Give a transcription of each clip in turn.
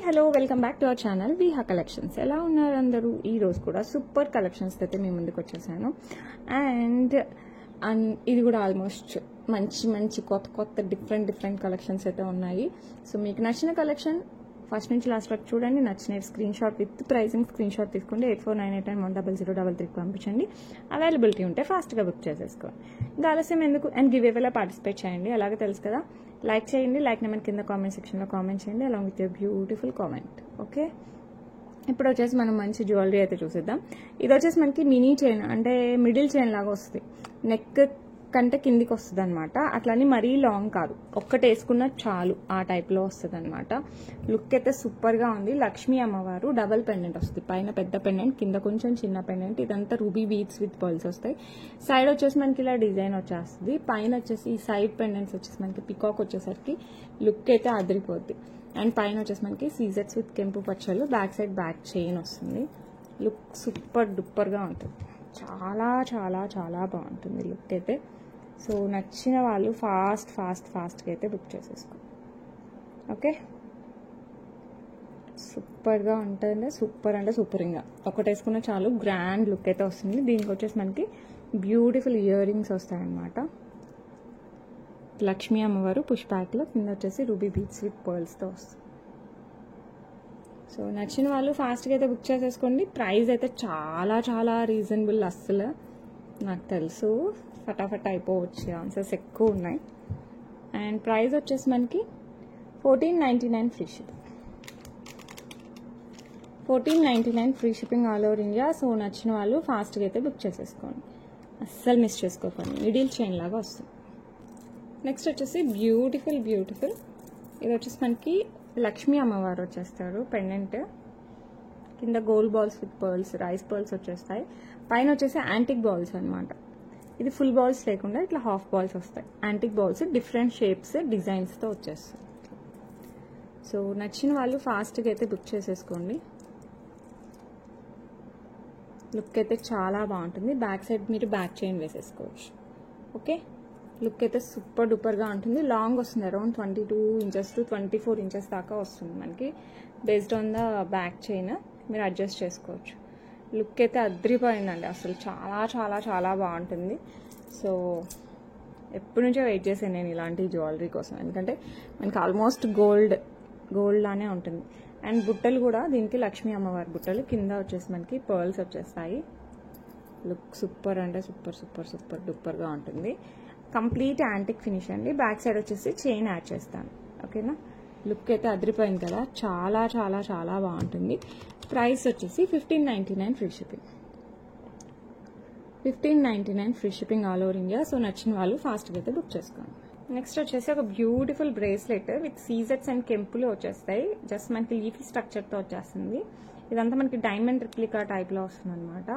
Hello welcome back to our channel Viha collections. ఎలా ఉన్నారు అందరూ? ఈ రోజు కూడా సూపర్ కలెక్షన్స్ అయితే మీ ముందుకు వచ్చేసాను. అండ్ ఇది కూడా ఆల్మోస్ట్ మంచి కొత్త డిఫరెంట్ కలెక్షన్స్ అయితే ఉన్నాయి. సో మీకు నచ్చిన కలెక్షన్ ఫస్ట్ నుంచి లాస్ట్ వరకు చూడండి. నచ్చిన screenshot with prizing screenshot తీసుకోండి. 8498910033 పంపించండి. అవైలబిలిటీ ఉంటే ఫాస్ట్గా బుక్ చేసేసుకోండి. ఇంకా ఆలస్యం ఎందుకు? అండ్ గివ్ అవేలో పార్టిసిపేట్ చేయండి. అలాగే తెలుసు కదా, లైక్ చేయండి. లైక్ నెంబర్ కింద కామెంట్ సెక్షన్లో కామెంట్ చేయండి along with your beautiful comment. Okay, ఇప్పుడు వచ్చేసి మనం మంచి జ్యువెలరీ అయితే చూసేద్దాం. ఇది వచ్చేసి మనకి మినీ చైన్, అంటే మిడిల్ చైన్ లాగా వస్తుంది. నెక్ కంటే కిందికి వస్తుంది అనమాట. అట్లని మరీ లాంగ్ కాదు, ఒక్కటి వేసుకున్న చాలు ఆ టైప్లో వస్తుంది అనమాట. లుక్ అయితే సూపర్గా ఉంది. లక్ష్మీ అమ్మవారు డబల్ పెండెంట్ వస్తుంది. పైన పెద్ద పెండెంట్, కింద కొంచెం చిన్న పెండెంట్. ఇదంతా రూబీ బీడ్స్ విత్ పర్ల్స్ వస్తాయి. సైడ్ వచ్చేసి మనకి ఇలా డిజైన్ వచ్చేస్తుంది. పైన వచ్చేసి ఈ సైడ్ పెండెంట్స్ వచ్చేసి మనకి పికాక్ వచ్చేసరికి లుక్ అయితే అదిరిపోద్ది. అండ్ పైన వచ్చేసి మనకి సీజెట్స్ విత్ కెంపు పచ్చలు, బ్యాక్ సైడ్ బ్యాక్ చైన్ వస్తుంది. లుక్ సూపర్ డూపర్గా ఉంటుంది. చాలా బాగుంటుంది లుక్ అయితే. సో నచ్చిన వాళ్ళు ఫాస్ట్గా అయితే బుక్ చేసేసుకో. ఓకే, సూపర్గా ఉంటుంది. సూపర్ అంటే సూపర్. ఇంకా ఒకటి వేసుకున్న చాలు గ్రాండ్ లుక్ అయితే వస్తుంది. దీనికి వచ్చేసి మనకి బ్యూటిఫుల్ ఇయర్ రింగ్స్ వస్తాయన్నమాట. లక్ష్మీ అమ్మవారు పుష్ బ్యాక్లో, కింద వచ్చేసి రూబీ బీడ్స్ విత్ పర్ల్స్తో వస్తుంది. సో నచ్చిన వాళ్ళు ఫాస్ట్గా అయితే బుక్ చేసేసుకోండి. ప్రైస్ అయితే చాలా రీజనబుల్. అస్సలు నాకు తెలుసు ఫటాఫట్ అయిపోవచ్చు, ఆన్సర్స్ ఎక్కువ ఉన్నాయి. అండ్ ప్రైస్ వచ్చేసి మనకి 1499 free shipping. 1499 free shipping all over India. So నచ్చిన వాళ్ళు ఫాస్ట్గా అయితే బుక్ చేసేసుకోండి, అస్సలు మిస్ చేసుకోకండి. మిడిల్ చైన్ లాగా వస్తుంది. నెక్స్ట్ వచ్చేసి బ్యూటిఫుల్ ఇది వచ్చేసి మనకి లక్ష్మీ అమ్మవారు వచ్చేస్తారు. పెండెంట్ కింద gold balls with pearls, rice pearls వచ్చేస్తాయి. పైన వచ్చేసి యాంటిక్ బాల్స్ అనమాట. ఇది ఫుల్ బాల్స్ లేకుండా ఇట్లా హాఫ్ బాల్స్ వస్తాయి. యాంటిక్ బాల్స్ డిఫరెంట్ షేప్స్ డిజైన్స్తో వచ్చేస్తాయి. సో నచ్చిన వాళ్ళు ఫాస్ట్గా అయితే బుక్ చేసేసుకోండి. లుక్ అయితే చాలా బాగుంటుంది. బ్యాక్ సైడ్ మీరు బ్యాక్ చైన్ వేసేసుకోవచ్చు. ఓకే, లుక్ అయితే సూపర్ డూపర్గా ఉంటుంది. లాంగ్ వస్తుంది, అరౌండ్ 22 ఇంచెస్ టు 24 ఇంచెస్ దాకా వస్తుంది మనకి. Based on the back chain మీరు అడ్జస్ట్ చేసుకోవచ్చు. లుక్ అయితే అద్రిపోయిందండి. అసలు చాలా బాగుంటుంది. సో ఎప్పటి నుంచో వెయిట్ చేశాను నేను ఇలాంటి జ్యువెలరీ కోసం, ఎందుకంటే మనకి ఆల్మోస్ట్ గోల్డ్ లానే ఉంటుంది. అండ్ బుట్టలు కూడా దీనికి లక్ష్మీ అమ్మవారి బుట్టలు, కింద వచ్చేసి మనకి పర్ల్స్ వచ్చేస్తాయి. లుక్ సూపర్ అంటే సూపర్ డూపర్గా ఉంటుంది. కంప్లీట్ యాంటిక్ ఫినిష్ అండి. బ్యాక్ సైడ్ వచ్చేసి చైన్ యాడ్ చేస్తాను. ఓకేనా, లుక్ అయితే అదిరిపోయింది కదా. చాలా బాగుంటుంది. ప్రైస్ వచ్చేసి 1599 free shipping. 1599 free shipping all over India. So నచ్చిన వాళ్ళు ఫాస్ట్గా అయితే బుక్ చేసుకోండి. నెక్స్ట్ వచ్చేసి ఒక బ్యూటిఫుల్ బ్రేస్లెట్ విత్ సీజెట్స్ అండ్ కెంపులు వచ్చేస్తాయి. జస్ట్ మనకి లీఫీ స్ట్రక్చర్తో వచ్చేస్తుంది. ఇదంతా మనకి డైమండ్ రిప్లికా టైప్లో వస్తుంది అనమాట.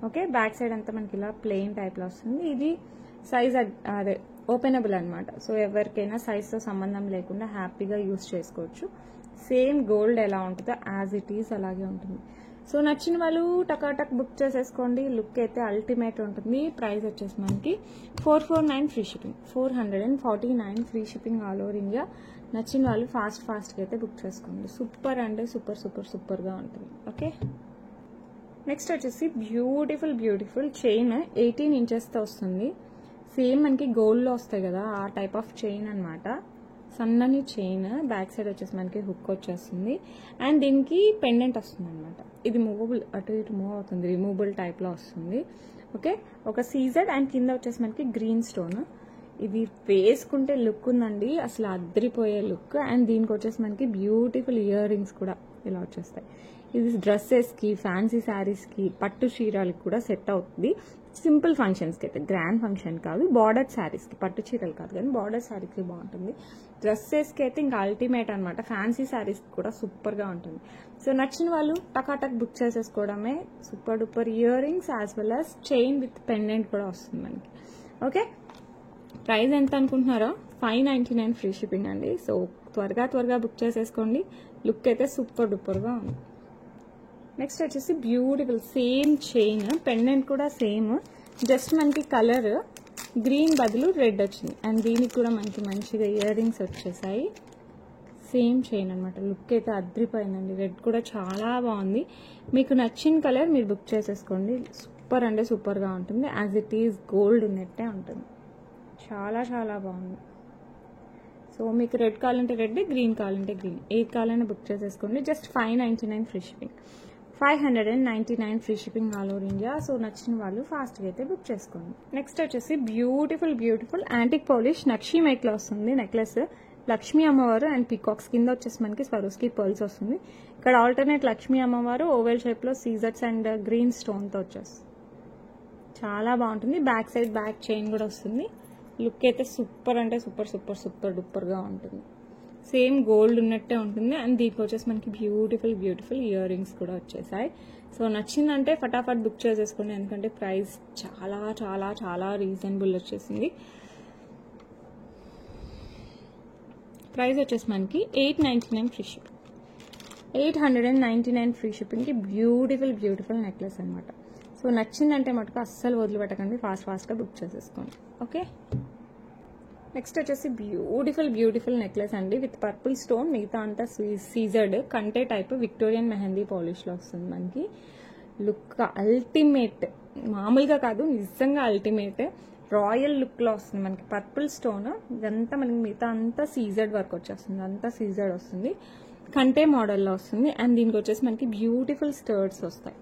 ఓకే, బ్యాక్ సైడ్ అంతా మనకి ఇలా ప్లెయిన్ టైప్లో వస్తుంది. ఇది సైజ్ అదే ఓపెనబుల్ అనమాట. సో ఎవరికైనా సైజ్తో సంబంధం లేకుండా హ్యాపీగా యూస్ చేసుకోవచ్చు. సేమ్ గోల్డ్ ఎలా ఉంటుందో యాజ్ ఇట్ ఈజ్ అలాగే ఉంటుంది. సో నచ్చిన వాళ్ళు టకాటక్ బుక్ చేసేసుకోండి. లుక్ అయితే అల్టిమేట్ ఉంటుంది. ప్రైస్ వచ్చేసి మనకి 449 free shipping. 449 free shipping all over India. నచ్చిన వాళ్ళు ఫాస్ట్గా అయితే బుక్ చేసుకోండి. సూపర్ అంటే సూపర్గా ఉంటుంది. ఓకే, నెక్స్ట్ వచ్చేసి బ్యూటిఫుల్ చైన్ 18 ఇంచెస్తో వస్తుంది. సేమ్ మనకి గోల్డ్లో వస్తాయి కదా, ఆ టైప్ ఆఫ్ చైన్ అనమాట. సన్నని చైన్, బ్యాక్ సైడ్ వచ్చేసి మనకి హుక్ వచ్చేస్తుంది. అండ్ దీనికి పెండెంట్ వస్తుంది అనమాట. ఇది మూవబుల్, అటు ఇటు మూవ్ అవుతుంది, రిమూవబుల్ టైప్లో వస్తుంది. ఓకే, ఒక సీజెడ్ అండ్ కింద వచ్చేసి మనకి గ్రీన్ స్టోన్. ఇది వేసుకుంటే లుక్ ఉందండి, అసలు అద్దరిపోయే లుక్. అండ్ దీనికి వచ్చేసి మనకి బ్యూటిఫుల్ ఇయర్ రింగ్స్ కూడా ఇలా వచ్చేస్తాయి. ఇది డ్రెస్సెస్కి, ఫ్యాన్సీ శారీస్కి, పట్టు చీరలకి కూడా సెట్ అవుతుంది. సింపుల్ ఫంక్షన్స్కి అయితే, గ్రాండ్ ఫంక్షన్ కాదు, బార్డర్ శారీస్కి, పట్టు చీరలు కాదు కానీ బార్డర్ శారీస్కి బాగుంటుంది. డ్రెస్సెస్కి అయితే ఇంకా అల్టిమేట్ అనమాట. ఫ్యాన్సీ శారీస్కి కూడా సూపర్గా ఉంటుంది. సో నచ్చిన వాళ్ళు టకాటక్ బుక్ చేసేసుకోవడమే. Super duper earrings as well as chain with pendant కూడా వస్తుంది మనకి. ఓకే, ప్రైస్ ఎంత అనుకుంటున్నారో? 599 ఫ్రీ షిప్పింగ్ అండి. సో త్వరగా బుక్ చేసేసుకోండి. లుక్ అయితే సూపర్ డూపర్గా ఉంది. నెక్స్ట్ వచ్చేసి బ్యూటిఫుల్ సేమ్ చైన్, పెండెంట్ కూడా సేమ్, జస్ట్ మనకి కలర్ గ్రీన్ బదులు రెడ్ వచ్చింది. అండ్ దీనికి కూడా మనకి మంచిగా ఇయర్ రింగ్స్ వచ్చేసాయి. సేమ్ చైన్ అనమాట. లుక్ అయితే అద్రిపోయిందండి. రెడ్ కూడా చాలా బాగుంది. మీకు నచ్చిన కలర్ మీరు బుక్ చేసేసుకోండి. సూపర్ అంటే సూపర్గా ఉంటుంది. యాజ్ ఇట్ ఈజ్ గోల్డ్ ఉన్నట్టే ఉంటుంది. చాలా చాలా బాగుంది. సో మీకు రెడ్ కావాలంటే రెడ్, గ్రీన్ కావాలంటే గ్రీన్, ఏది కావాలంటే బుక్ చేసేసుకోండి. Just 599 free shipping, 599 free shipping all over India. So నచ్చిన వాళ్ళు ఫాస్ట్గా అయితే బుక్ చేసుకోండి. నెక్స్ట్ వచ్చేసి బ్యూటిఫుల్ బ్యూటిఫుల్ యాంటిక్ పాలిష్ నక్షి మేక్లో వస్తుంది నెక్లెస్. లక్ష్మీ అమ్మవారు అండ్ పీకాక్స్ కింద వచ్చేసి మనకి స్వరోస్కి పర్ల్స్ వస్తుంది. ఇక్కడ ఆల్టర్నేట్ లక్ష్మీ అమ్మవారు ఓవెల్ షేప్లో సీజర్స్ అండ్ గ్రీన్ స్టోన్తో వచ్చేస్తుంది. చాలా బాగుంటుంది. బ్యాక్ సైడ్ బ్యాక్ చైన్ కూడా వస్తుంది. లుక్ అయితే సూపర్ అంటే సూపర్ సూపర్ సూపర్ డూపర్గా ఉంటుంది. సేమ్ గోల్డ్ ఉన్నట్టే ఉంటుంది. అండ్ దీనికి వచ్చేసి మనకి బ్యూటిఫుల్ బ్యూటిఫుల్ ఇయర్ రింగ్స్ కూడా వచ్చేసాయి. సో నచ్చిందంటే ఫటాఫట్ బుక్ చేసేసుకోండి. ఎందుకంటే ప్రైస్ చాలా చాలా చాలా రీజనబుల్ వచ్చేసింది. ప్రైస్ వచ్చేసి మనకి 899 ఫ్రీ షిప్పింగ్, 899 ఫ్రీ షిప్పింగ్కి బ్యూటిఫుల్ బ్యూటిఫుల్ నెక్లెస్ అనమాట. సో నచ్చిందంటే మటుకు అస్సలు వదిలిపెట్టకండి, ఫాస్ట్గా బుక్ చేసేసుకోండి. ఓకే, నెక్స్ట్ వచ్చేసి బ్యూటిఫుల్ బ్యూటిఫుల్ నెక్లెస్ అండి విత్ పర్పుల్ స్టోన్. మిగతా అంతా సీజర్డ్ కంటే టైప్ విక్టోరియన్ మెహందీ పాలిష్లో వస్తుంది మనకి. లుక్ అల్టిమేట్, మామూలుగా కాదు నిజంగా అల్టిమేట్ రాయల్ లుక్లో వస్తుంది మనకి. పర్పుల్ స్టోన్ ఇదంతా మనకి మిగతా అంతా సీజర్డ్ వర్క్ వచ్చేస్తుంది, అంతా సీజర్డ్ వస్తుంది. కంటే మోడల్లో వస్తుంది. అండ్ దీనికి వచ్చేసి మనకి బ్యూటిఫుల్ స్టర్డ్స్ వస్తాయి.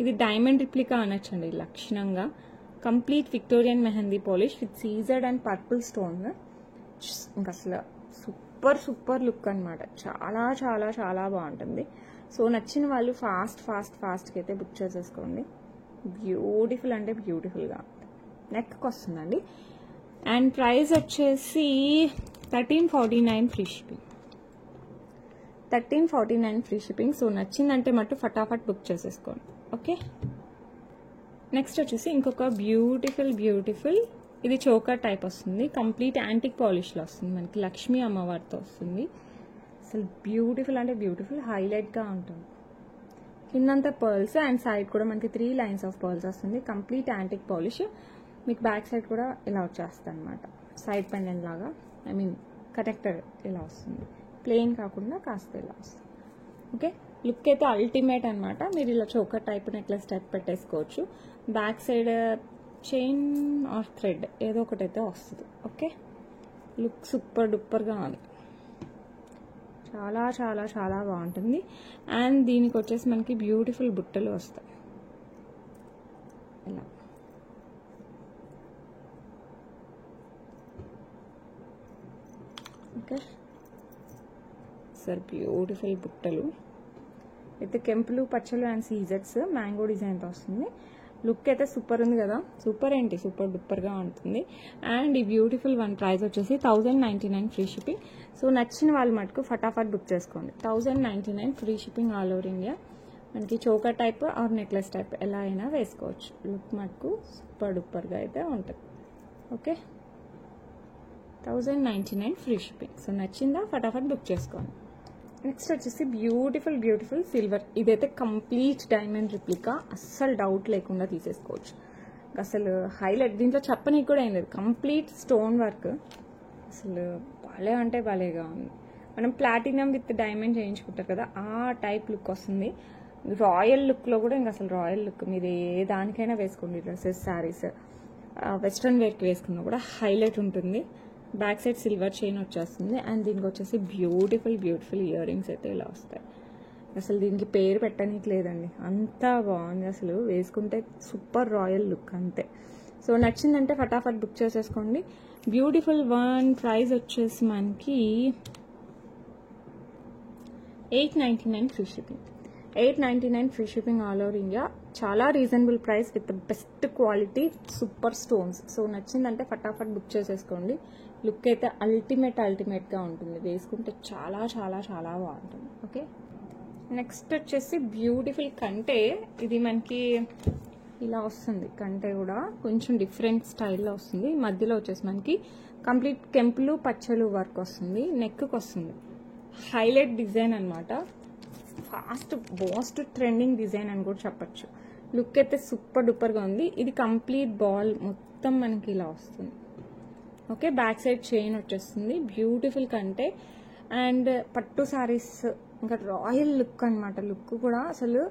ఇది డైమండ్ రిప్లికా అనొచ్చండి లక్షణంగా. Complete Victorian mehndi polish with CZ and purple stone. ఇంకా అసలు సూపర్ సూపర్ లుక్ అనమాట. చాలా చాలా చాలా బాగుంటుంది. సో నచ్చిన వాళ్ళు ఫాస్ట్గా అయితే బుక్ చేసేసుకోండి. బ్యూటిఫుల్ అంటే బ్యూటిఫుల్గా నెక్కి వస్తుందండి. అండ్ ప్రైస్ వచ్చేసి 1349 free shipping, 1349 free shipping. So నచ్చిందంటే మటు ఫటాఫట్ బుక్ చేసేసుకోండి. ఓకే, నెక్స్ట్ వచ్చేసి ఇంకొక బ్యూటిఫుల్ బ్యూటిఫుల్ ఇది చోకర్ టైప్ వస్తుంది. కంప్లీట్ యాంటిక్ పాలిష్లో వస్తుంది మనకి. లక్ష్మీ అమ్మవారితో వస్తుంది. అసలు బ్యూటిఫుల్ అంటే బ్యూటిఫుల్ హైలైట్గా ఉంటుంది. కిందంతా పర్ల్స్ అండ్ సైడ్ కూడా మనకి 3 లైన్స్ ఆఫ్ పర్ల్స్ వస్తుంది. Complete antique polish. మీకు బ్యాక్ సైడ్ కూడా ఇలా వచ్చేస్తుంది అనమాట. సైడ్ పెండెంట్ లాగా, ఐ మీన్ కనెక్టర్ ఇలా వస్తుంది. ప్లెయిన్ కాకుండా కాస్త ఇలా వస్తుంది. ఓకే, లుక్ అయితే అల్టిమేట్ అనమాట. మీరు ఇలా చోకర్ టైప్ నెక్లెస్ టైప్ పెట్టేసుకోవచ్చు. Back side chain are thread ఏదో ఒకటి అయితే వస్తుంది. ఓకే, లుక్ సూపర్ డూపర్గా ఉంది. చాలా చాలా చాలా బాగుంటుంది. అండ్ దీనికి వచ్చేసి మనకి బ్యూటిఫుల్ బుట్టలు వస్తాయి ఇలా. ఓకే సార్, బ్యూటిఫుల్ బుట్టలు అయితే కెంపులు పచ్చలు అండ్ సీజర్స్ మ్యాంగో డిజైన్తో వస్తుంది. లుక్ అయితే సూపర్ ఉంది కదా. సూపర్ ఏంటి, సూపర్ డూపర్గా ఉంటుంది. అండ్ ఈ బ్యూటిఫుల్ వన్ ప్రైస్ వచ్చేసి 1099 ఫ్రీ షిప్పింగ్. సో నచ్చిన వాళ్ళు మటుకు ఫటాఫట్ బుక్ చేసుకోండి. 1099 free shipping all over India. మనకి choker type or necklace type ఎలా అయినా వేసుకోవచ్చు. లుక్ మటుకు సూపర్ డూపర్గా అయితే ఉంటుంది. Okay, 1099 free shipping. సో నచ్చిందా ఫటాఫట్ బుక్ చేసుకోండి. నెక్స్ట్ వచ్చేసి బ్యూటిఫుల్ బ్యూటిఫుల్ సిల్వర్. ఇదైతే కంప్లీట్ డైమండ్ రిప్లికా, అస్సలు డౌట్ లేకుండా తీసేసుకోవచ్చు. అసలు హైలైట్, దీంట్లో చెప్పనీకి కూడా ఏం లేదు. కంప్లీట్ స్టోన్ వర్క్, అసలు భలే అంటే భలేగా ఉంది. మనం ప్లాటినం విత్ డైమండ్ చేయించుకుంటారు కదా, ఆ టైప్ లుక్ వస్తుంది. రాయల్ లుక్లో కూడా ఇంకా అసలు రాయల్ లుక్. మీరు ఏ దానికైనా వేసుకోండి, డ్రెస్సెస్, శారీస్, వెస్ట్రన్ వేర్కి వేసుకున్నా కూడా హైలైట్ ఉంటుంది. బ్యాక్ సైడ్ సిల్వర్ చైన్ వచ్చేస్తుంది. అండ్ దీనికి వచ్చేసి బ్యూటిఫుల్ బ్యూటిఫుల్ ఇయర్ రింగ్స్ అయితే ఇలా వస్తాయి. అసలు దీనికి పేరు పెట్టడానికి లేదండి, అంతా బాగుంది. అసలు వేసుకుంటే సూపర్ రాయల్ లుక్ అంతే. సో నచ్చిందంటే ఫటాఫట్ బుక్ చేసేసుకోండి. బ్యూటిఫుల్ వన్ ప్రైస్ వచ్చేసి మనకి 899 free shipping, 899 free shipping all over India. చాలా reasonable price with best quality super stones. So నచ్చిందంటే ఫటాఫట్ బుక్ చేసేసుకోండి. లుక్ అయితే అల్టిమేట్గా ఉంటుంది. వేసుకుంటే చాలా చాలా చాలా బాగుంటుంది. ఓకే, నెక్స్ట్ వచ్చేసి బ్యూటిఫుల్ కంటే. ఇది మనకి ఇలా వస్తుంది. కంటే కూడా కొంచెం డిఫరెంట్ స్టైల్లో వస్తుంది. మధ్యలో వచ్చేసి మనకి కంప్లీట్ కెంపులు పచ్చలు వర్క్ వస్తుంది. నెక్కి వస్తుంది. హైలైట్ డిజైన్ అనమాట. మోస్ట్ ట్రెండింగ్ డిజైన్ అని కూడా చెప్పచ్చు. లుక్ అయితే సూపర్ డూపర్గా ఉంది. ఇది కంప్లీట్ బాల్ మొత్తం మనకి ఇలా వస్తుంది. ఓకే, బ్యాక్ సైడ్ చైన్ వచ్చేస్తుంది. బ్యూటిఫుల్ కంటే. అండ్ పట్టు శారీస్ ఇంకా రాయల్ లుక్ అనమాట. లుక్ కూడా అసలు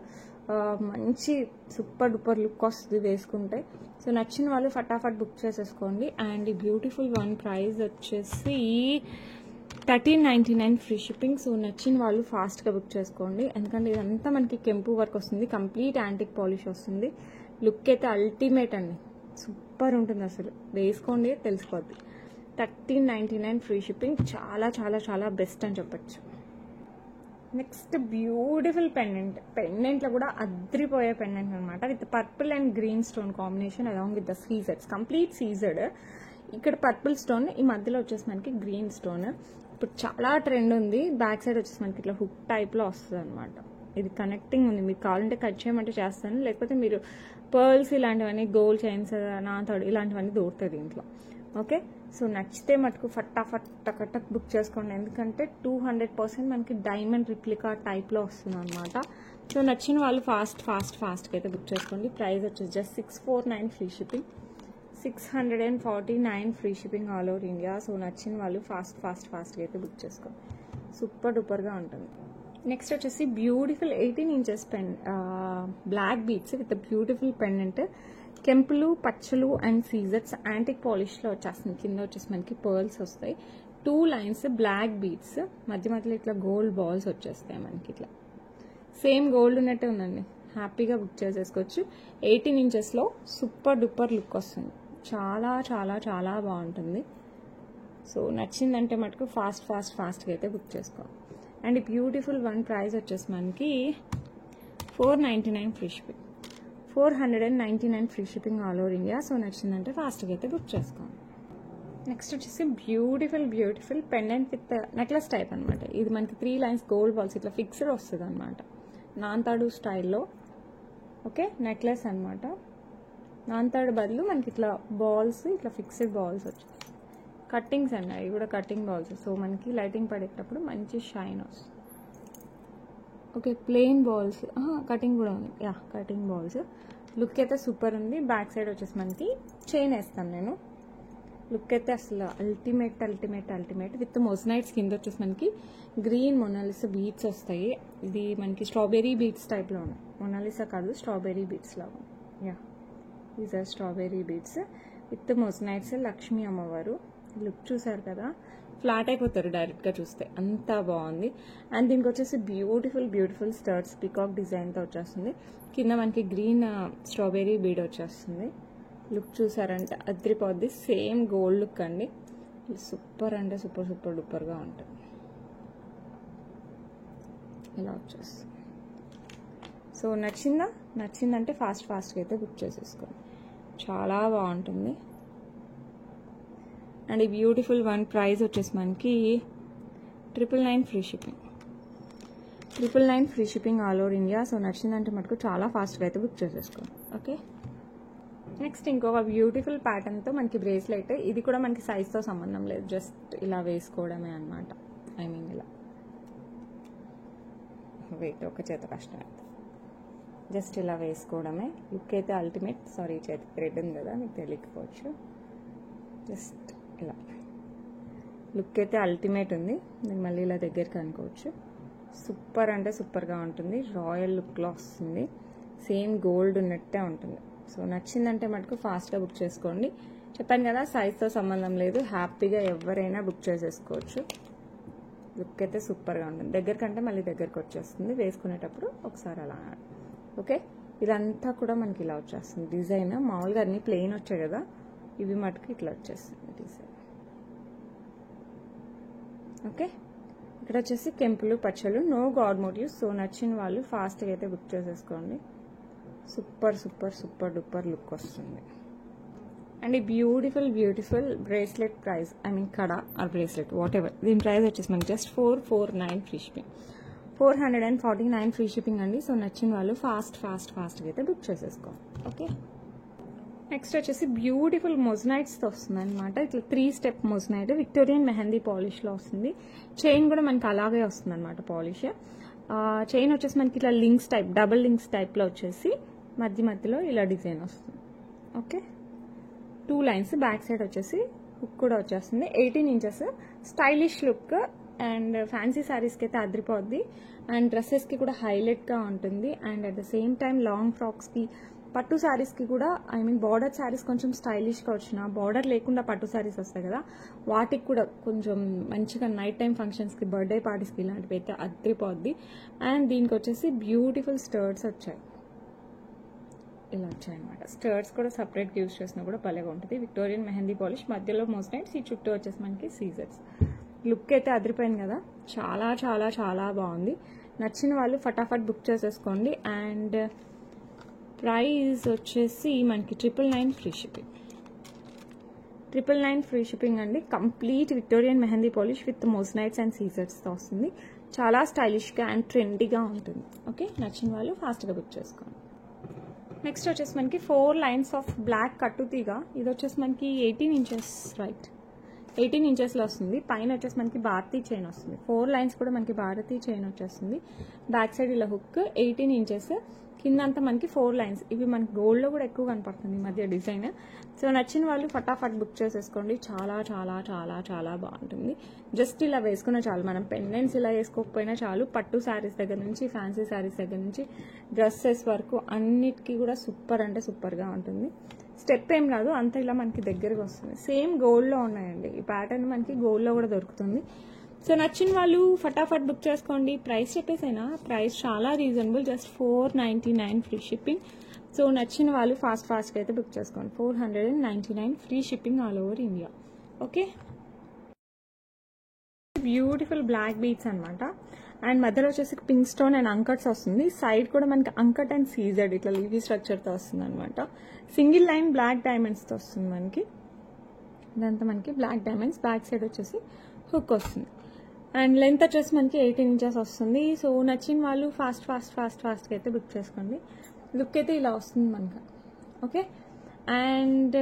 మంచి సూపర్ డూపర్ లుక్ వస్తుంది వేసుకుంటే. సో నచ్చిన వాళ్ళు ఫటాఫట్ బుక్ చేసేసుకోండి. అండ్ ఈ బ్యూటిఫుల్ వన్ ప్రైస్ వచ్చేసి 1399 ఫ్రీ షిప్పింగ్. సో నచ్చిన వాళ్ళు ఫాస్ట్గా బుక్ చేసుకోండి, ఎందుకంటే ఇదంతా మనకి కెంపు వర్క్ వస్తుంది, కంప్లీట్ యాంటిక్ పాలిష్ వస్తుంది. లుక్ అయితే అల్టిమేట్ అండి, సూపర్ ఉంటుంది, అసలు వేసుకోండి తెలిసిపోద్ది. 1399 ఫ్రీ షిప్పింగ్, చాలా చాలా చాలా బెస్ట్ అని చెప్పచ్చు. నెక్స్ట్ బ్యూటిఫుల్ పెండెంట్లో కూడా అద్రిపోయే పెండెంట్ అనమాట, with purple and green stone combination along with the సీజెడ్స్, కంప్లీట్ సీజెడ్. ఇక్కడ పర్పుల్ స్టోన్, ఈ మధ్యలో వచ్చేసి మనకి గ్రీన్ స్టోన్. ఇప్పుడు చాలా ట్రెండ్ ఉంది. బ్యాక్ సైడ్ వచ్చేసి మనకి ఇట్లా హుక్ టైప్లో వస్తుంది అనమాట. ఇది కనెక్టింగ్ ఉంది, మీకు కావాలంటే కట్ చేయమంటే చేస్తాను, లేకపోతే మీరు పర్ల్స్ ఇలాంటివన్నీ, గోల్డ్ చైన్స్, నాథోడ్ ఇలాంటివన్నీ దొరుకుతాయి దీంట్లో. ఓకే, సో నచ్చితే మటుకు ఫటాఫట్ టకటక్ బుక్ చేసుకోండి, ఎందుకంటే 200% మనకి డైమండ్ రిప్లికా టైప్లో వస్తుంది అనమాట. సో నచ్చిన వాళ్ళు ఫాస్ట్గా అయితే బుక్ చేసుకోండి. ప్రైస్ వచ్చేసి just 649 free shipping, 649 free shipping all over India. So నచ్చిన వాళ్ళు ఫాస్ట్గా అయితే బుక్ చేసుకోండి, సూపర్ డూపర్గా ఉంటుంది. నెక్స్ట్ వచ్చేసి beautiful 18 inches black beads with beautiful pendant, కెంపులు, పచ్చలు అండ్ సీజర్స్ యాంటిక్ పాలిష్లో వచ్చేస్తుంది. కింద వచ్చేసి మనకి పర్ల్స్ వస్తాయి, 2 లైన్స్ బ్లాక్ బీడ్స్, మధ్యలో ఇట్లా గోల్డ్ బాల్స్ వచ్చేస్తాయి మనకి. ఇట్లా సేమ్ గోల్డ్ ఉన్నట్టే ఉందండి, హ్యాపీగా బుక్ చేసేసుకోవచ్చు. 18 ఇంచెస్లో సూపర్ డూపర్ లుక్ వస్తుంది, చాలా చాలా చాలా బాగుంటుంది. సో నచ్చిందంటే మటుకు ఫాస్ట్గా అయితే బుక్ చేసుకోండి. అండ్ ఈ బ్యూటిఫుల్ వన్ ప్రైస్ వచ్చేసి మనకి 499 free shipping, 499 free shipping all over India. So నచ్చిందంటే ఫాస్ట్గా అయితే బుక్ చేసుకోండి. నెక్స్ట్ వచ్చేసి beautiful pendant with necklace type అనమాట. ఇది మనకి 3 లైన్స్ గోల్డ్ బాల్స్ ఇట్లా ఫిక్స్డ్ వస్తుంది అనమాట, నాంతాడు స్టైల్లో. ఓకే, నెక్లెస్ అనమాట, నాంతాడు బదులు మనకి ఇట్లా బాల్స్, ఇట్లా ఫిక్స్డ్ బాల్స్ వచ్చాయి, కట్టింగ్స్ అండి, అవి కూడా కటింగ్ బాల్స్. సో మనకి లైటింగ్ పడేటప్పుడు మంచి షైన్ వస్తుంది. ఓకే, ప్లెయిన్ బాల్స్, కటింగ్ కూడా ఉంది, యా కటింగ్ బాల్స్. లుక్ అయితే సూపర్ ఉంది. బ్యాక్ సైడ్ వచ్చేసి మనకి చైన్ వేస్తాను నేను. లుక్ అయితే అసలు అల్టిమేట్ విత్ మొజనైట్స్. కింద వచ్చేసి మనకి గ్రీన్ మొనాలిసా బీడ్స్ వస్తాయి. ఇది మనకి స్ట్రాబెర్రీ బీడ్స్ టైప్లో ఉన్నాయి, మొనాలిసా కాదు స్ట్రాబెర్రీ బీడ్స్ లాగా. Yeah, these are strawberry beads with moissanites. Lakshmi అమ్మవారు లుక్ చూసారు కదా, ఫ్లాట్ అయిపోతారు డైరెక్ట్గా చూస్తే, అంత బాగుంది. అండ్ దీనికి వచ్చేసి బ్యూటిఫుల్ స్టర్ట్స్ పికాక్ డిజైన్తో వచ్చేస్తుంది. కింద మనకి గ్రీన్ స్ట్రాబెర్రీ బీడ్ వచ్చేస్తుంది. లుక్ చూసారంటే అద్రిపోద్ది, సేమ్ గోల్డ్ లుక్ అండి, సూపర్ అంటే సూపర్ డూపర్గా ఉంటుంది. ఇలా వచ్చేస్తుంది. సో నచ్చిందంటే ఫాస్ట్గా అయితే బుక్ చేసేసుకోండి, చాలా బాగుంటుంది. అండ్ ఈ బ్యూటిఫుల్ వన్ ప్రైస్ వచ్చేసి మనకి 999 free shipping, 999 free shipping all over India. So నచ్చిందంటే మటుకు చాలా ఫాస్ట్గా అయితే బుక్ చేసేసుకోండి. ఓకే, నెక్స్ట్ ఇంకొక బ్యూటిఫుల్ ప్యాటర్న్తో మనకి బ్రేస్లెట్. ఇది కూడా మనకి సైజ్తో సంబంధం లేదు, జస్ట్ ఇలా వేసుకోవడమే అనమాట. ఐ మీన్ ఇలా వెయిట్ ఒక చేత కష్టం అయితే జస్ట్ ఇలా వేసుకోవడమే. లుక్ అయితే అల్టిమేట్. సారీ, చేతికి థ్రెడ్ ఉంది కదా, మీకు తెలియకపోవచ్చు. జస్ట్ ఇలా లుక్ అయితే అల్టిమేట్ ఉంది. నేను మళ్ళీ ఇలా దగ్గరికి అనుకోవచ్చు. సూపర్ అంటే సూపర్గా ఉంటుంది, రాయల్ లుక్లో వస్తుంది, సేమ్ గోల్డ్ ఉన్నట్టే ఉంటుంది. సో నచ్చిందంటే మటుకు ఫాస్ట్గా బుక్ చేసుకోండి. చెప్పాను కదా, సైజ్తో సంబంధం లేదు, హ్యాపీగా ఎవరైనా బుక్ చేసేసుకోవచ్చు. లుక్ అయితే సూపర్గా ఉంటుంది. దగ్గరకంటే మళ్ళీ దగ్గరకు వచ్చేస్తుంది, వేసుకునేటప్పుడు ఒకసారి అలా. ఓకే, ఇదంతా కూడా మనకి ఇలా వచ్చేస్తుంది డిజైన్. మామూలుగా అన్ని ప్లెయిన్ వచ్చాయి కదా, ఇవి మటుకు ఇట్లా వచ్చేస్తుంది డిజైన్. ఓకే, ఇక్కడ వచ్చేసి కెంపులు, పచ్చలు, నో గాడ్ మోటివ్స్. సో నచ్చిన వాళ్ళు ఫాస్ట్గా అయితే బుక్ చేసేసుకోండి, సూపర్ డూపర్ లుక్ వస్తుంది. అండ్ ఈ beautiful bracelet price, I mean kada are bracelet what ever, దీని ప్రైస్ వచ్చేసి మనకి just 449 free shipping, 449 free shipping అండి. సో నచ్చిన వాళ్ళు ఫాస్ట్గా అయితే బుక్ చేసేసుకోండి. ఓకే, నెక్స్ట్ వచ్చేసి బ్యూటిఫుల్ మొజనైట్స్తో వస్తుంది అనమాట. ఇట్లా 3 స్టెప్ మొజనైట్, విక్టోరియన్ మెహందీ పాలిష్లో వస్తుంది. చైన్ కూడా మనకి అలాగే వస్తుంది అనమాట పాలిష్. చైన్ వచ్చేసి మనకి ఇట్లా లింక్స్ టైప్, డబుల్ లింక్స్ టైప్లో వచ్చేసి మధ్యలో ఇలా డిజైన్ వస్తుంది. ఓకే, 2 లైన్స్, బ్యాక్ సైడ్ వచ్చేసి హుక్ కూడా వచ్చేస్తుంది. 18 inches stylish look and fancy శారీస్కి అయితే అదిరిపోద్ది అండ్ డ్రెస్సెస్కి కూడా హైలైట్గా ఉంటుంది. And at the same time long ఫ్రాక్స్కి, పట్టు శారీస్కి కూడా బార్డర్ శారీస్ కొంచెం స్టైలిష్గా వచ్చిన, బార్డర్ లేకుండా పట్టు శారీస్ వస్తాయి కదా, వాటికి కూడా కొంచెం మంచిగా నైట్ టైం ఫంక్షన్స్కి, బర్త్డే పార్టీస్కి ఇలాంటివి అయితే అదిరిపోద్ది. అండ్ దీనికి వచ్చేసి బ్యూటిఫుల్ స్టర్ట్స్ వచ్చాయి, ఇలా వచ్చాయన్నమాట. స్టర్ట్స్ కూడా సపరేట్గా యూజ్ చేసినా కూడా భలేగా ఉంటుంది. విక్టోరియన్ మెహందీ పాలిష్, మధ్యలో మోస్నైట్స్, ఈ చుట్టూ వచ్చేసి మనకి సీజర్స్. లుక్ అయితే అదిరిపోయింది కదా, చాలా చాలా చాలా బాగుంది. నచ్చిన వాళ్ళు ఫటాఫట్ బుక్ చేసేసుకోండి. అండ్ ప్రైస్ వచ్చేసి మనకి 999 ఫ్రీ షిప్పింగ్. 999 ఫ్రీ షిప్పింగ్ అండి. Complete Victorian mehndi polish with moissanites and సీజర్స్తో వస్తుంది. చాలా స్టైలిష్గా అండ్ ట్రెండీగా ఉంటుంది. ఓకే, నచ్చిన వాళ్ళు ఫాస్ట్గా బుక్ చేసుకోండి. నెక్స్ట్ వచ్చేసి మనకి 4 లైన్స్ ఆఫ్ బ్లాక్ కట్టుతీగ. ఇది వచ్చేసి మనకి 18 ఇంచెస్, రైట్, 18 ఇంచెస్లో వస్తుంది. పైన వచ్చేసి మనకి భారతీ చైన్ వస్తుంది. 4 లైన్స్ కూడా మనకి భారతీ చైన్ వచ్చేస్తుంది. బ్యాక్ సైడ్ ఇలా హుక్, 18 ఇంచెస్, కింద అంతా మనకి 4 లైన్స్. ఇవి మనకి గోల్డ్లో కూడా ఎక్కువ కనపడుతుంది ఈ మధ్య డిజైన్. సో నచ్చిన వాళ్ళు ఫటాఫట్ బుక్ చేసేసుకోండి. చాలా చాలా చాలా చాలా బాగుంటుంది. జస్ట్ ఇలా వేసుకున్న చాలు, మనం పెండెంట్స్ ఇలా వేసుకోకపోయినా చాలు. పట్టు శారీస్ దగ్గర నుంచి, ఫ్యాన్సీ శారీస్ దగ్గర నుంచి, డ్రెస్సెస్ వరకు అన్నిటికీ కూడా సూపర్ అంటే సూపర్గా ఉంటుంది. స్టెప్ ఏం రాదు, అంత ఇలా మనకి దగ్గరగా వస్తుంది. సేమ్ గోల్డ్లో ఉన్నాయండి. ఈ ప్యాటర్న్ మనకి గోల్డ్లో కూడా దొరుకుతుంది. సో నచ్చిన వాళ్ళు ఫటాఫట్ బుక్ చేసుకోండి. ప్రైస్ చెప్పేసైనా, ప్రైస్ చాలా reasonable, just 499 free shipping. So నచ్చిన వాళ్ళు ఫాస్ట్గా అయితే బుక్ చేసుకోండి. 499 free shipping all over India. Okay, beautiful black beads అనమాట. అండ్ మధ్యలో వచ్చేసి పింక్ స్టోన్ అండ్ అంకట్స్ వస్తుంది. సైడ్ కూడా మనకి అంకట్ అండ్ సీజెడ్ ఇట్లా లీవీ స్ట్రక్చర్తో వస్తుంది అనమాట. సింగిల్ లైన్ బ్లాక్ డైమండ్స్తో వస్తుంది మనకి. ఇదంతా మనకి బ్లాక్ డైమండ్స్. బ్యాక్ సైడ్ వచ్చేసి హుక్ వస్తుంది. అండ్ లెంత్ వచ్చేసి మనకి 18 ఇంచెస్ వస్తుంది. సో నచ్చిన వాళ్ళు ఫాస్ట్గా అయితే బుక్ చేసుకోండి. లుక్ అయితే ఇలా వస్తుంది మనకు. ఓకే, అండ్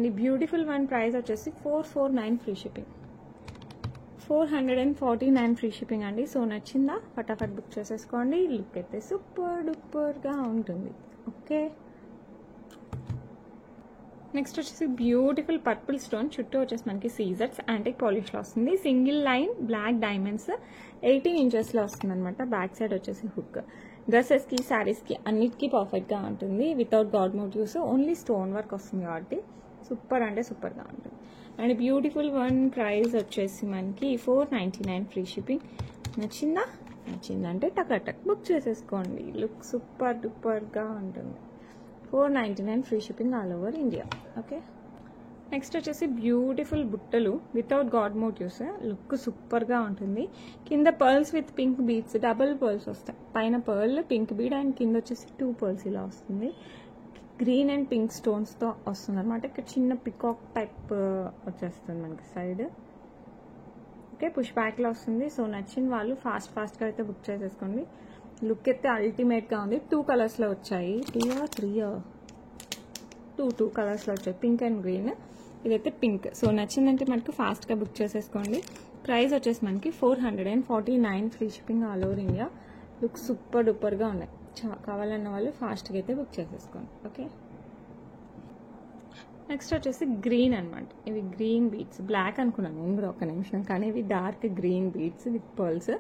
ఈ బ్యూటిఫుల్ వన్ ప్రైస్ వచ్చేసి 449 ఫ్రీ షిప్పింగ్. 449 ఫ్రీ షిప్పింగ్ అండి. సో నచ్చిందా ఫటాఫట్ బుక్ చేసేసుకోండి. లుక్ అయితే సూపర్ డూపర్గా ఉంటుంది. ఓకే, నెక్స్ట్ వచ్చేసి బ్యూటిఫుల్ పర్పుల్ స్టోన్, చుట్టూ వచ్చేసి మనకి సీజర్స్ యాంటిక్ పాలిష్లో వస్తుంది. సింగిల్ లైన్ బ్లాక్ డైమండ్స్ 18 ఇంచెస్లో వస్తుంది అనమాట. బ్యాక్ సైడ్ వచ్చేసి హుక్. డ్రెస్సెస్కి, శారీస్కి అన్నిటికీ పర్ఫెక్ట్గా ఉంటుంది. Without god motifs, only stone work వస్తుంది కాబట్టి సూపర్ అంటే సూపర్గా ఉంటుంది. అండ్ బ్యూటిఫుల్ వన్ ప్రైస్ వచ్చేసి మనకి 499 ఫ్రీ షిప్పింగ్. నచ్చిందంటే టక్ బుక్ చేసేసుకోండి. లుక్ సూపర్ డూపర్గా ఉంటుంది. 499 free shipping all over India. Okay, next వచ్చేసి బ్యూటిఫుల్ బుట్టలు వితౌట్ గాడ్ మోటివ్స్. లుక్ సూపర్గా ఉంటుంది. కింద pearls with pink beads, double pearls వస్తాయి. పైన పర్ల్, పింక్ బీడ్, అండ్ కింద వచ్చేసి 2 పర్ల్స్ ఇలా వస్తుంది. గ్రీన్ అండ్ పింక్ స్టోన్స్తో వస్తుంది అనమాట. ఇక్కడ చిన్న పికాక్ టైప్ వచ్చేస్తుంది మనకి సైడ్. ఓకే, పుష్ బ్యాక్లో వస్తుంది. సో నచ్చిన వాళ్ళు ఫాస్ట్గా అయితే బుక్ చేసేసుకోండి. లుక్ అయితే అల్టిమేట్గా ఉంది. 2 కలర్స్లో వచ్చాయి. 2 కలర్స్లో వచ్చాయి, పింక్ అండ్ గ్రీన్. ఇదైతే పింక్. సో నచ్చిందంటే మనకి ఫాస్ట్గా బుక్ చేసేసుకోండి. ప్రైస్ వచ్చేసి మనకి 449 free shipping all over India. Look super డూపర్గా ఉన్నాయి. కావాలన్న వాళ్ళు ఫాస్ట్గా అయితే బుక్ చేసేసుకోండి. ఓకే, నెక్స్ట్ వచ్చేసి గ్రీన్ అనమాట. ఇవి గ్రీన్ బీడ్స్. బ్లాక్ అనుకున్నాను నేను కూడా ఒక నిమిషం, కానీ ఇవి dark green beads with pearls.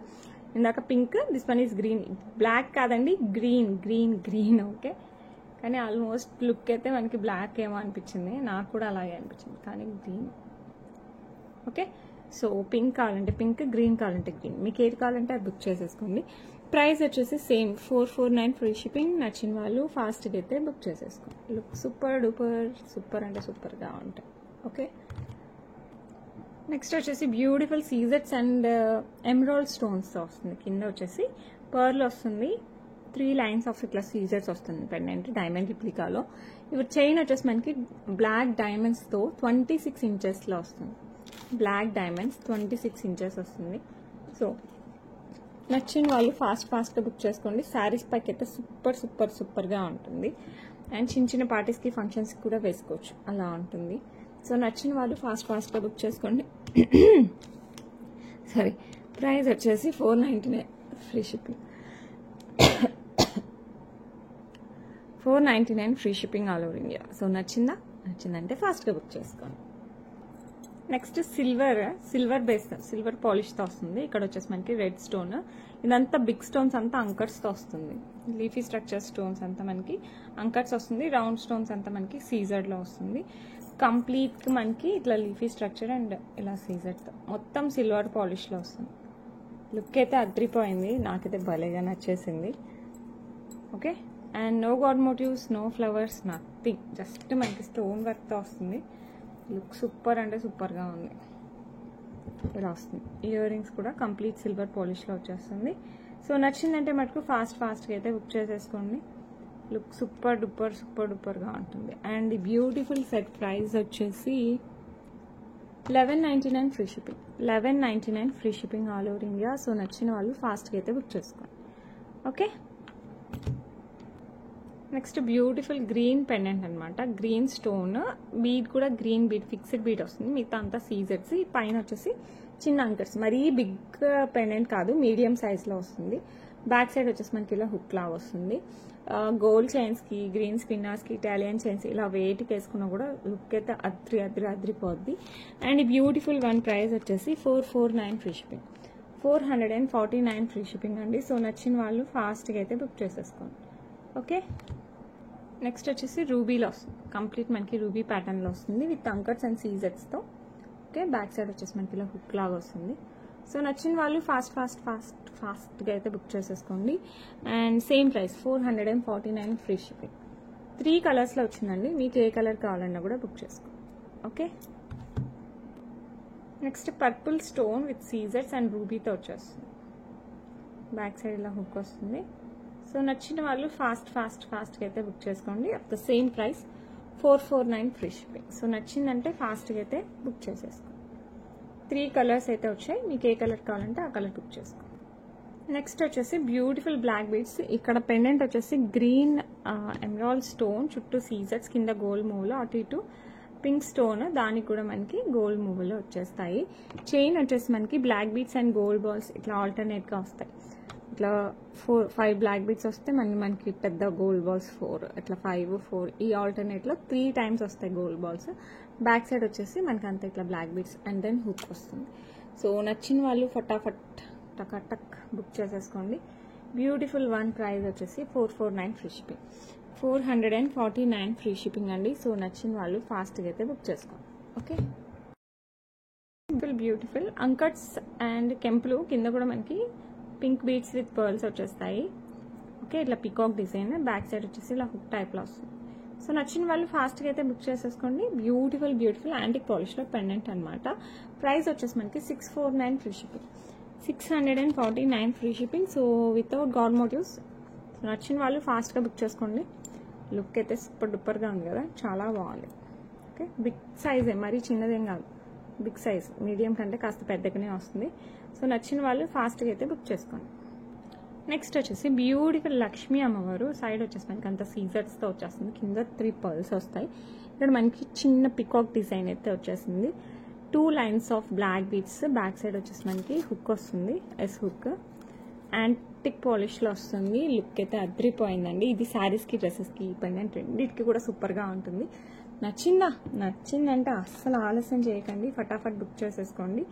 ఇందాక pink, this one is green. Black కాదండి, గ్రీన్. ఓకే, కానీ ఆల్మోస్ట్ లుక్ అయితే మనకి బ్లాక్ ఏమో అనిపించింది. నాకు కూడా అలాగే అనిపించింది, కానీ గ్రీన్. ఓకే, సో పింక్ కావాలంటే పింక్, గ్రీన్ కావాలంటే గ్రీన్. మీకు ఏది కావాలంటే అది బుక్ చేసేసుకోండి. ప్రైస్ వచ్చేసి సేమ్ 449 ఫ్రీ షిప్పింగ్. నచ్చిన వాళ్ళు ఫాస్ట్గా అయితే బుక్ చేసేసుకోండి. లుక్ సూపర్ డూపర్, సూపర్ అంటే సూపర్గా ఉంటాయి. ఓకే, నెక్స్ట్ వచ్చేసి బ్యూటిఫుల్ సీజెట్స్ అండ్ ఎమరాల్డ్ స్టోన్స్ వస్తుంది. కింద వచ్చేసి పర్ల్ వస్తుంది. 3 లైన్స్ ఆఫ్ ఇట్లా సీజర్స్ వస్తుంది పెండెంట్, డైమండ్ రిప్లికాలో. ఇవి చైన్ వచ్చేసి మనకి బ్లాక్ డైమండ్స్తో 26 ఇంచెస్లో వస్తుంది. బ్లాక్ డైమండ్స్ 26 ఇంచెస్ వస్తుంది. సో నచ్చిన వాళ్ళు ఫాస్ట్గా బుక్ చేసుకోండి. శారీస్ పైకి అయితే సూపర్గా ఉంటుంది. అండ్ చిన్న పార్టీస్కి, ఫంక్షన్స్కి కూడా వేసుకోవచ్చు, అలా ఉంటుంది. సో నచ్చిన వాళ్ళు ఫాస్ట్గా బుక్ చేసుకోండి. సరే, ప్రైస్ వచ్చేసి 499 free shipping. 499 free shipping all over India. So నచ్చిందంటే ఫాస్ట్గా బుక్ చేసుకోండి. నెక్స్ట్ సిల్వర్ బేస్, సిల్వర్ పాలిష్తో వస్తుంది. ఇక్కడ వచ్చేసి మనకి రెడ్ స్టోన్, ఇదంతా బిగ్ స్టోన్స్ అంతా అంకర్స్తో వస్తుంది. లీఫీ స్ట్రక్చర్ స్టోన్స్ అంతా మనకి అంకర్స్ వస్తుంది. రౌండ్ స్టోన్స్ అంతా మనకి సీజర్లో వస్తుంది. కంప్లీట్ మనకి ఇట్లా లీఫీ స్ట్రక్చర్ అండ్ ఇలా సీజర్తో మొత్తం సిల్వర్ పాలిష్లో వస్తుంది. లుక్ అయితే అద్రిపోయింది, నాకైతే భలేగా నచ్చేసింది. Okay, and no god motifs, no flowers, nothing, just మనకి స్టోన్ వర్క్తో వస్తుంది. లుక్ సూపర్ అంటే సూపర్గా ఉంది. ఇలా వస్తుంది. ఇయర్ రింగ్స్ కూడా కంప్లీట్ సిల్వర్ పాలిష్లో వచ్చేస్తుంది. సో నచ్చిందంటే మటుకు ఫాస్ట్గా అయితే బుక్ చేసేసుకోండి. లుక్ సూపర్ డూపర్గా ఉంటుంది. అండ్ బ్యూటిఫుల్ సెట్ ప్రైస్ వచ్చేసి $11.99 free shipping. $11.99 free shipping all over India. So నచ్చిన వాళ్ళు ఫాస్ట్గా అయితే బుక్ చేసుకోండి. Okay, next beautiful green pendant అనమాట. గ్రీన్ స్టోన్ బీడ్ కూడా గ్రీన్ బీడ్, ఫిక్స్డ్ బీడ్ వస్తుంది. మిగతా అంతా సీజర్స్. ఈ పైన వచ్చేసి చిన్న అంకర్స్, మరీ బిగ్ పెండెంట్ కాదు, మీడియం సైజ్లో వస్తుంది. బ్యాక్ సైడ్ వచ్చేసి మనకి ఇలా హుక్ లాగా వస్తుంది. గోల్డ్ చైన్స్కి, గ్రీన్ స్పిన్నర్స్కి, ఇటాలియన్ చైన్స్ ఇలా వెయిట్కి వేసుకున్నా కూడా లుక్ అయితే అద్రిపోద్ది. అండ్ ఈ బ్యూటిఫుల్ వన్ ప్రైస్ వచ్చేసి $449 ఫ్రీ షిప్పింగ్. $449 ఫ్రీ షిప్పింగ్ అండి. సో నచ్చిన వాళ్ళు ఫాస్ట్గా అయితే బుక్ చేసేసుకోండి. ఓకే, నెక్స్ట్ వచ్చేసి రూబీలో వస్తుంది. కంప్లీట్ మనకి రూబీ ప్యాటర్న్లో వస్తుంది విత్ అంకర్స్ అండ్ సీజర్స్తో. ఓకే, బ్యాక్ సైడ్ వచ్చేసి మనకి ఇలా హుక్ లాగా వస్తుంది. సో నచ్చిన వాళ్ళు ఫాస్ట్గా అయితే బుక్ చేసేసుకోండి. And same price $449 free shipping. 3 కలర్స్లో వచ్చిందండి, మీకు ఏ కలర్ కావాలన్నా కూడా బుక్ చేసుకోండి. Okay, next purple stone with సీజర్స్ అండ్ రూబీతో వచ్చేస్తుంది. బ్యాక్ సైడ్ ఇలా హుక్ వస్తుంది. సో నచ్చిన వాళ్ళు ఫాస్ట్గా అయితే బుక్ చేసుకోండి. At the same price $449 free shipping. So నచ్చిందంటే ఫాస్ట్గా అయితే బుక్ చేసేసుకోండి. 3 కలర్స్ అయితే వచ్చాయి, మీకు ఏ కలర్ కావాలంటే ఆ కలర్ బుక్ చేసుకోండి. నెక్స్ట్ వచ్చేసి బ్యూటిఫుల్ బ్లాక్ బీడ్స్. ఇక్కడ పెండెంట్ వచ్చేసి గ్రీన్ ఎమరాల్డ్ స్టోన్, చుట్టూ సీజర్స్, కింద గోల్డ్ మూవ్లో, అటు ఇటు పింక్ స్టోన్, దానికి కూడా మనకి గోల్డ్ మూవ్లో వచ్చేస్తాయి. చైన్ వచ్చేసి మనకి black beads and gold balls ఇట్లా ఆల్టర్నేట్గా వస్తాయి. ఇట్లా 5 బ్లాక్ బీడ్స్ వస్తే మనకి పెద్ద గోల్డ్ బాల్స్ 4, ఇట్లా 5, 4 ఈ ఆల్టర్నేట్లో 3 టైమ్స్ వస్తాయి గోల్డ్ బాల్స్. బ్యాక్ సైడ్ వచ్చేసి మనకి అంతా ఇట్లా black beads and then hook వస్తుంది. సో నచ్చిన వాళ్ళు ఫటాఫట్ టక్ బుక్ చేసేసుకోండి. బ్యూటిఫుల్ వన్ ప్రైస్ వచ్చేసి $449 ఫ్రీ షిప్పింగ్. $449 ఫ్రీ షిప్పింగ్ అండి. సో నచ్చిన వాళ్ళు ఫాస్ట్గా అయితే బుక్ చేసుకోండి. ఓకే, బ్యూటిఫుల్ అంకట్స్ అండ్ కెంపులు, కింద కూడా మనకి పింక్ బీడ్స్ విత్ పర్ల్స్ వచ్చేస్తాయి. ఓకే, ఇట్లా పికాక్ డిజైన్, బ్యాక్ సైడ్ వచ్చేసి ఇలా హుక్ టైప్లో వస్తుంది. సో నచ్చిన వాళ్ళు ఫాస్ట్గా అయితే బుక్ చేసేసుకోండి. బ్యూటిఫుల్ యాంటిక్ పాలిష్లో పెండెంట్ అనమాట. ప్రైస్ వచ్చేసి మనకి $649 free shipping. $649 free shipping. So without god motifs. So నచ్చిన వాళ్ళు ఫాస్ట్గా బుక్ చేసుకోండి. లుక్ అయితే సూపర్ డూపర్గా ఉంది కదా, చాలా బాగుంది. ఓకే, బిగ్ సైజే, మరీ చిన్నదేం కాదు, బిగ్ సైజ్, మీడియం కంటే కాస్త పెద్దగానే వస్తుంది. సో నచ్చిన వాళ్ళు ఫాస్ట్గా అయితే బుక్ చేసుకోండి. నెక్స్ట్ వచ్చేసి బ్యూటిఫుల్ లక్ష్మీ అమ్మవారు. సైడ్ వచ్చేసి మనకి అంత సీజర్స్తో వచ్చేస్తుంది. కింద 3 పర్ల్స్ వస్తాయి. ఇక్కడ మనకి చిన్న పికాక్ డిజైన్ అయితే వచ్చేసింది. 2 lines of black beads. Back side వచ్చేసి మనకి హుక్ వస్తుంది, ఎస్ హుక్. యాంటిక్ పాలిష్లో వస్తుంది. లుక్ అయితే అద్రిపోయిందండి. ఇది శారీస్కి, డ్రెస్సెస్కి, పెండెంట్ రెండింటికి కూడా సూపర్గా ఉంటుంది. నచ్చిందంటే అస్సలు ఆలస్యం చేయకండి, ఫటాఫట్ బుక్ చేసేసుకోండి.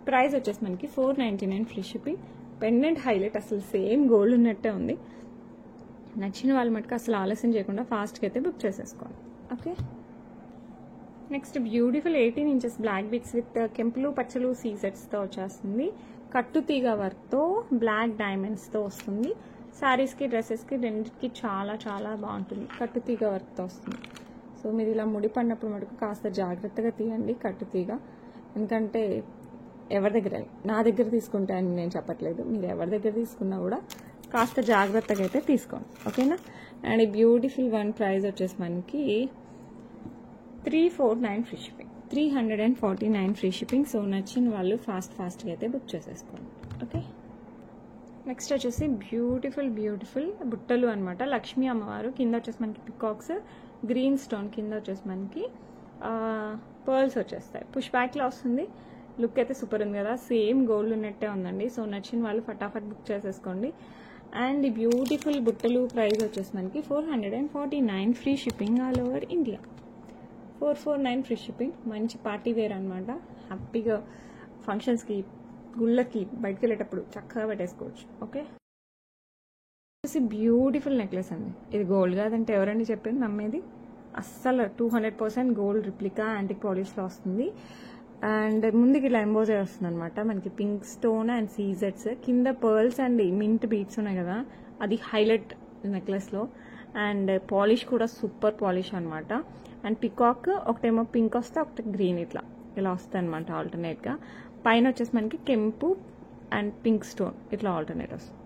ప్రైస్ వచ్చేసి మనకి $499 ఫ్రీ షిప్పింగ్. పెండెంట్ హైలైట్, అసలు సేమ్ గోల్డ్ ఉన్నట్టే ఉంది. నచ్చిన వాళ్ళు మటుకు అసలు ఆలస్యం చేయకుండా ఫాస్ట్గా అయితే బుక్ చేసేసుకోండి. Okay, next beautiful 18 inches black beads with కెంపులు, పచ్చలు, సీజెట్స్తో వచ్చేస్తుంది. కట్టు తీగ వర్క్తో బ్లాక్ డైమండ్స్తో వస్తుంది. శారీస్కి, డ్రెస్సెస్కి రెండింటికి చాలా బాగుంటుంది. కట్టు తీగ వర్క్తో వస్తుంది. సో మీరు ఇలా ముడి పడినప్పుడు మటుకు కాస్త జాగ్రత్తగా తీయండి కట్టు తీగ. ఎందుకంటే ఎవరి దగ్గర, నా దగ్గర తీసుకుంటే అని నేను చెప్పట్లేదు, మీరు ఎవరి దగ్గర తీసుకున్నా కూడా కాస్త జాగ్రత్తగా అయితే తీసుకోండి. ఓకేనా. అండ్ ఈ బ్యూటిఫుల్ వన్ ప్రైస్ వచ్చేసి మనకి $349 free shipping. $349 free shipping. So నచ్చిన వాళ్ళు ఫాస్ట్గా అయితే బుక్ చేసేసుకోండి. ఓకే, నెక్స్ట్ వచ్చేసి బ్యూటిఫుల్ బుట్టలు అనమాట. లక్ష్మీ అమ్మవారు. కింద వచ్చేసి మనకి పికాక్స్, గ్రీన్ స్టోన్, కింద వచ్చేసి మనకి పర్ల్స్ వచ్చేస్తాయి. పుష్ బ్యాక్లో వస్తుంది. లుక్ అయితే సూపర్ ఉంది కదా, సేమ్ గోల్డ్ ఉన్నట్టే ఉందండి. సో నచ్చిన వాళ్ళు ఫటాఫట్ బుక్ చేసేసుకోండి. అండ్ ఈ బ్యూటిఫుల్ బుట్టలు ప్రైస్ వచ్చేసి మనకి $449 free shipping all over India. $449 free shipping. మంచి పార్టీ వేర్ అనమాట. హ్యాపీగా ఫంక్షన్స్కి, గుళ్ళకి బయటకు వెళ్ళేటప్పుడు చక్కగా పెట్టేసుకోవచ్చు. ఓకే, బ్యూటిఫుల్ నెక్లెస్ అండి. ఇది గోల్డ్ కాదంటే ఎవరండి చెప్పారు నమ్మేది? అస్సలు 200% గోల్డ్ రిప్లికా యాంటిక్ పాలిష్లో వస్తుంది. అండ్ ముందుకి ఇలా ఎంబోజర్ వస్తుంది అనమాట. మనకి పింక్ స్టోన్ అండ్ సీజెట్స్, కింద పర్ల్స్ అండ్ మింట్ బీట్స్ ఉన్నాయి కదా, అది హైలైట్ నెక్లెస్లో. అండ్ పాలిష్ కూడా సూపర్ పాలిష్ అనమాట. అండ్ పికాక్ ఒకటేమో పింక్ వస్తే ఒకటి గ్రీన్ ఇలా వస్తాయి అనమాట ఆల్టర్నేట్గా. పైన వచ్చేసి మనకి కెంపు అండ్ పింక్ స్టోన్ ఇట్లా ఆల్టర్నేట్ వస్తుంది.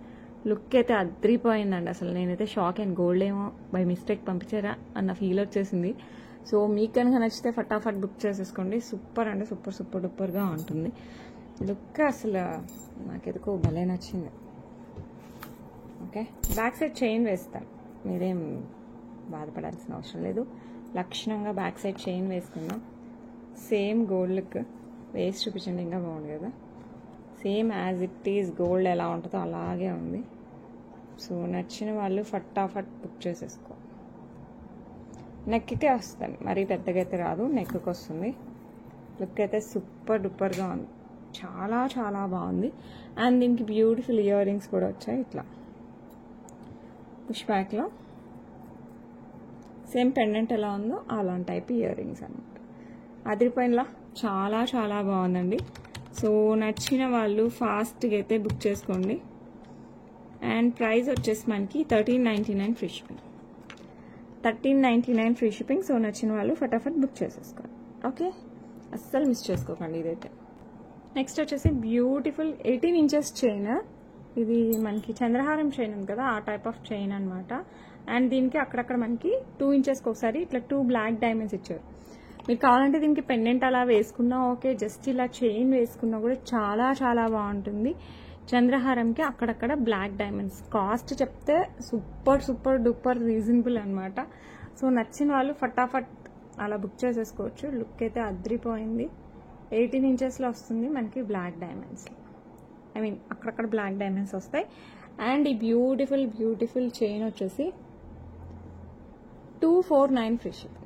లుక్ అయితే అద్రిపోయిందండి. అసలు నేనైతే షాక్ అండ్ గోల్డ్ ఏమో బై మిస్టేక్ పంపించారా అన్న ఫీల్ వచ్చేసింది. సో మీకు కనుక నచ్చితే ఫటాఫట్ బుక్ చేసేసుకోండి. సూపర్ అంటే సూపర్ సూపర్ డూపర్గా ఉంటుంది. లుక్ అసలు నాకు ఎందుకో భలే నచ్చింది. ఓకే, బ్యాక్ సైడ్ చైన్ వేస్తాను, మీరేం బాధపడాల్సిన అవసరం లేదు. లక్షణంగా బ్యాక్ సైడ్ చైన్ వేసుకుందాం. సేమ్ గోల్డ్ లుక్ వేసి చూపించండి, ఇంకా బాగుంది కదా. Same as it is gold ఎలా ఉంటుందో అలాగే ఉంది. సో నచ్చిన వాళ్ళు ఫటాఫట్ బుక్ చేసేసుకో. నెక్కే వస్తుంది, మరీ పెద్దగా అయితే రాదు, నెక్కి వస్తుంది. లుక్ అయితే సూపర్ డూపర్గా ఉంది, చాలా చాలా బాగుంది. అండ్ దీనికి బ్యూటిఫుల్ ఇయర్ రింగ్స్ కూడా వచ్చాయి ఇట్లా పుష్ బ్యాక్లో. సేమ్ పెండెంట్ ఎలా ఉందో అలాంటి టైప్ ఇయర్ రింగ్స్ అనమాట. అదిరిపోయినలా చాలా చాలా బాగుందండి. సో నచ్చిన వాళ్ళు ఫాస్ట్గా అయితే బుక్ చేసుకోండి. అండ్ ప్రైస్ వచ్చేసి మనకి 1399 free shipping. 1399 free shipping. So నచ్చిన వాళ్ళు ఫటాఫట్ బుక్ చేసేసుకోండి. ఓకే, అస్సలు మిస్ చేసుకోకండి ఇదైతే. నెక్స్ట్ వచ్చేసి బ్యూటిఫుల్ 18 ఇంచెస్ చైన్. ఇది మనకి చంద్రహారం చైన్ ఉంది కదా, ఆ టైప్ ఆఫ్ చైన్ అనమాట. అండ్ దీనికి అక్కడక్కడ మనకి 2 ఇంచెస్కి ఒకసారి ఇట్లా 2 బ్లాక్ డైమండ్స్ ఇచ్చారు. మీకు కావాలంటే దీనికి పెండెంట్ అలా వేసుకున్నా ఓకే, జస్ట్ ఇలా చైన్ వేసుకున్నా కూడా చాలా చాలా బాగుంటుంది. చంద్రహారంకి అక్కడక్కడ బ్లాక్ డైమండ్స్. కాస్ట్ చెప్తే సూపర్ సూపర్ డూపర్ రీజనబుల్ అనమాట. సో నచ్చిన వాళ్ళు ఫటాఫట్ అలా బుక్ చేసేసుకోవచ్చు. లుక్ అయితే అద్రిపోయింది. 18 ఇంచెస్లో వస్తుంది మనకి బ్లాక్ డైమండ్స్, అక్కడక్కడ బ్లాక్ డైమండ్స్ వస్తాయి. అండ్ ఈ బ్యూటిఫుల్ బ్యూటిఫుల్ చైన్ వచ్చేసి 249 free shipping.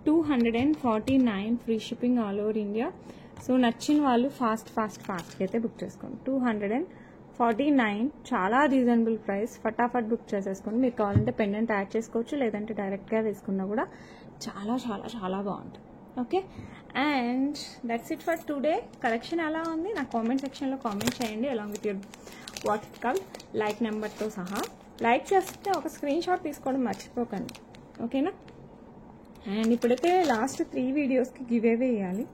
249 free shipping all over India. So నచ్చిన వాళ్ళు ఫాస్ట్గా అయితే బుక్ చేసుకోండి. 249 చాలా రీజనబుల్ ప్రైస్. ఫటాఫట్ బుక్ చేసేసుకోండి. మీకు కావాలంటే పెండెంట్ యాడ్ చేసుకోవచ్చు, లేదంటే డైరెక్ట్గా వేసుకున్నా కూడా చాలా చాలా చాలా బాగుంటుంది. Okay, and that's it for today. Collection ఎలా ఉంది నాకు కామెంట్ సెక్షన్లో కామెంట్ చేయండి, along with your what it call like నెంబర్తో సహా. లైక్ చేస్తే ఒక స్క్రీన్ షాట్ తీసుకోవడం మర్చిపోకండి, ఓకేనా. అండ్ ఇప్పుడైతే లాస్ట్ 3 వీడియోస్కి గివ్ అవే ఇవ్వాలి,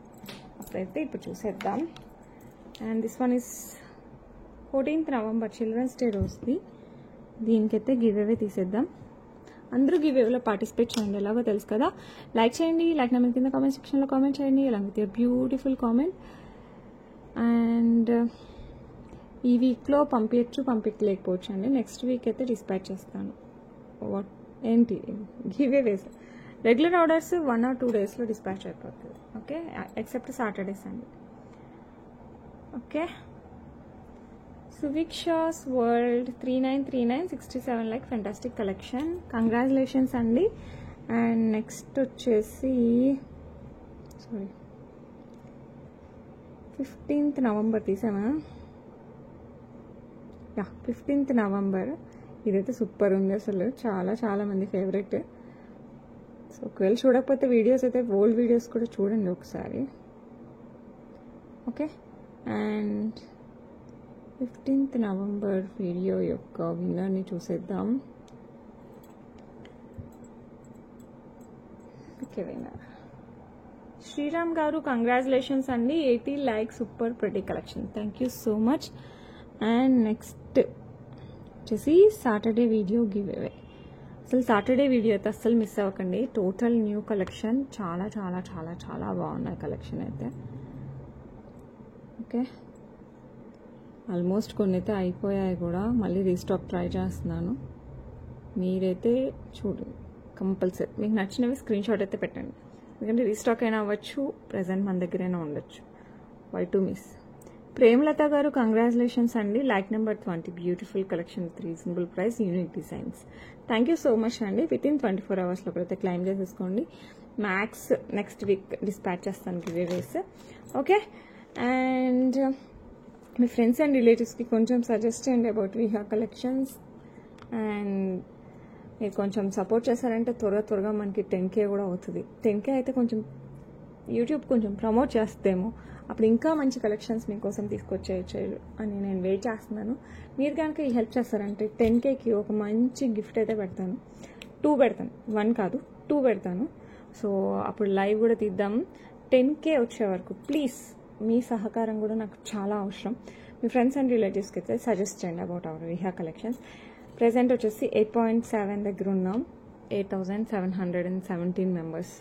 అప్పుడైతే ఇప్పుడు చూసేద్దాం. And this one is 14th November children's day రోజుది. దీనికైతే గివ్ అవే తీసేద్దాం. అందరూ గివ్ అవేలో పార్టిసిపేట్ చేయండి, ఎలాగో తెలుసు కదా. లైక్ చేయండి, లైక్ నెంబర్ కింద కామెంట్ సెక్షన్లో కామెంట్ చేయండి, along with your beautiful comment. And ఈ వీక్లో పంపించలేకపోవచ్చు అండి, నెక్స్ట్ వీక్ అయితే డిస్పాచ్ చేస్తాను. ఏంటి giveaways regular orders 1 or 2 డేస్లో డిస్పాచ్ అయిపోతుంది. ఓకే, ఎక్సెప్ట్ సాటర్డేస్ అండి. Okay, Suviksha's world 3939 67 like fantastic collection, congratulations అండి. అండ్ నెక్స్ట్ వచ్చేసి 15th నవంబర్ తీసామా? 15th November. ఇదైతే సూపర్ ఉంది అసలు, చాలా చాలా మంది ఫేవరెట్. సో ఒకవేళ చూడకపోతే వీడియోస్ అయితే ఓల్డ్ వీడియోస్ కూడా చూడండి ఒకసారి. Okay, and 15th November video యొక్క విన్నర్ని చూసేద్దాం. ఓకే, విన్నర్ శ్రీరామ్ గారు, కంగ్రాచులేషన్స్ అండి. 80 like, super pretty collection, thank you so much. And next వచ్చేసి సాటర్డే వీడియో గివ్ అవే. అసలు సాటర్డే వీడియో అయితే అస్సలు మిస్ అవ్వకండి. టోటల్ న్యూ కలెక్షన్, చాలా చాలా చాలా చాలా బాగున్నాయి కలెక్షన్ అయితే. ఓకే, ఆల్మోస్ట్ కొన్ని అయితే అయిపోయాయి కూడా, మళ్ళీ రీస్టాక్ ట్రై చేస్తున్నాను. మీరైతే చూడండి కంపల్సరీ, మీకు నచ్చినవి స్క్రీన్ షాట్ అయితే పెట్టండి, ఎందుకంటే రీస్టాక్ అయినా అవ్వచ్చు, ప్రజెంట్ మన దగ్గరైనా ఉండొచ్చు. Why to miss. ప్రేమలత గారు, కంగ్రాచులేషన్స్ అండి. Like number 20 beautiful collection with reasonable price, unique designs. Thank you so much అండి. వితిన్ 24 hours లోపలైతే క్లైమ్ చేసేసుకోండి. మ్యాక్స్ నెక్స్ట్ వీక్ డిస్పాచ్ చేస్తాను గివ్ అవేస్. ఓకే. అండ్ మీ ఫ్రెండ్స్ అండ్ రిలేటివ్స్కి కొంచెం సజెస్ట్ చేయండి అబౌట్ విహా కలెక్షన్స్. అండ్ మీరు కొంచెం సపోర్ట్ చేశారంటే త్వరగా మనకి 10K కూడా అవుతుంది. 10K అయితే కొంచెం యూట్యూబ్ కొంచెం ప్రమోట్ చేస్తుందేమో, అప్పుడు ఇంకా మంచి కలెక్షన్స్ మీకోసం తీసుకొచ్చేయచ్చు అని నేను వెయిట్ చేస్తున్నాను. మీరు కనుక ఈ హెల్ప్ చేస్తారంటే 10Kకి ఒక మంచి గిఫ్ట్ అయితే పెడతాను. 2 పెడతాను, 1 కాదు 2 పెడతాను. సో అప్పుడు లైవ్ కూడా తీద్దాం. 10K వచ్చే వరకు ప్లీజ్ మీ సహకారం కూడా నాకు చాలా అవసరం. మీ ఫ్రెండ్స్ అండ్ రిలేటివ్స్కి అయితే సజెస్ట్ చేయండి about our Viha collections. Present వచ్చేసి 8.7 దగ్గర ఉన్నాం. 8,717 మెంబర్స్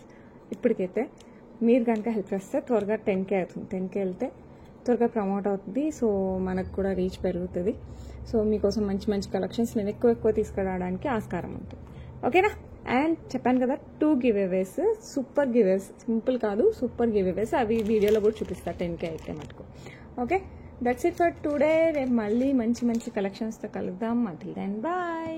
ఇప్పటికైతే. మీరు కనుక హెల్ప్ చేస్తే త్వరగా 10K అవుతుంది. 10K వెళ్తే త్వరగా ప్రమోట్ అవుతుంది. సో మనకు కూడా రీచ్ పెరుగుతుంది. సో మీకోసం మంచి మంచి కలెక్షన్స్ నేను ఎక్కువ తీసుకురావడానికి ఆస్కారం ఉంటుంది. ఓకేనా? అండ్ చెప్పాను కదా 2 giveaways, super giveaways, simple కాదు సూపర్ గివ్ అవేస్. అవి వీడియోలో కూడా చూపిస్తా 10K అయితే మటుకు. Okay, that's it for today. రేపు మళ్ళీ మంచి కలెక్షన్స్తో కలుద్దాం. Until then bye.